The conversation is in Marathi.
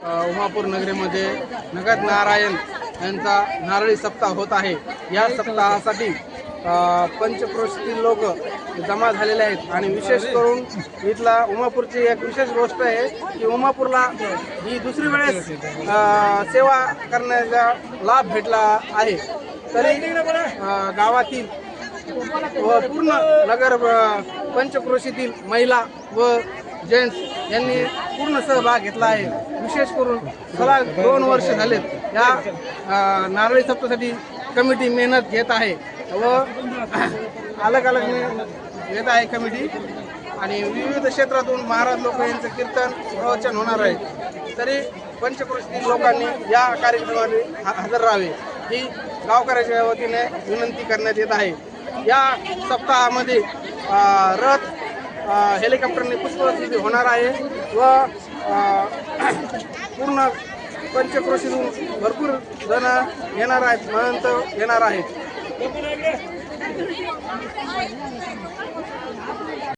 उमापूर नगरीमध्ये नगद नारायण यांचा नारळी सप्ताह होत आहे। या सप्ताहासाठी पंचक्रोशीतील लोक जमा झालेले आहेत आणि विशेष करून इथला उमापूरची एक विशेष गोष्ट आहे की उमापूरला ही दुसरी वेळेस सेवा करण्याचा लाभ भेटला आहे। तरी गावातील व पूर्ण नगर पंचक्रोशीतील महिला व जेंट्स यांनी पूर्ण सहभाग घेतला आहे। विशेष करून मला 2 वर्ष झालेत या नारळी सप्ताहासाठी कमिटी मेहनत घेत आहे व अलग घेत आहे कमिटी आणि विविध क्षेत्रातून महाराज लोक यांचं कीर्तन प्रवचन होणार आहे। तरी पंचक्रोशीतील लोकांनी या कार्यक्रमाला हजर राहावे ही गावकऱ्याच्या वतीने विनंती करण्यात येत आहे। या सप्ताहामध्ये रथ हेलिकॉप्टरने पुष्पवृष्टी होणार आहे व पूर्ण पंचक्रोशीतून भरपूर जण येणार आहेत, महंत येणार आहेत।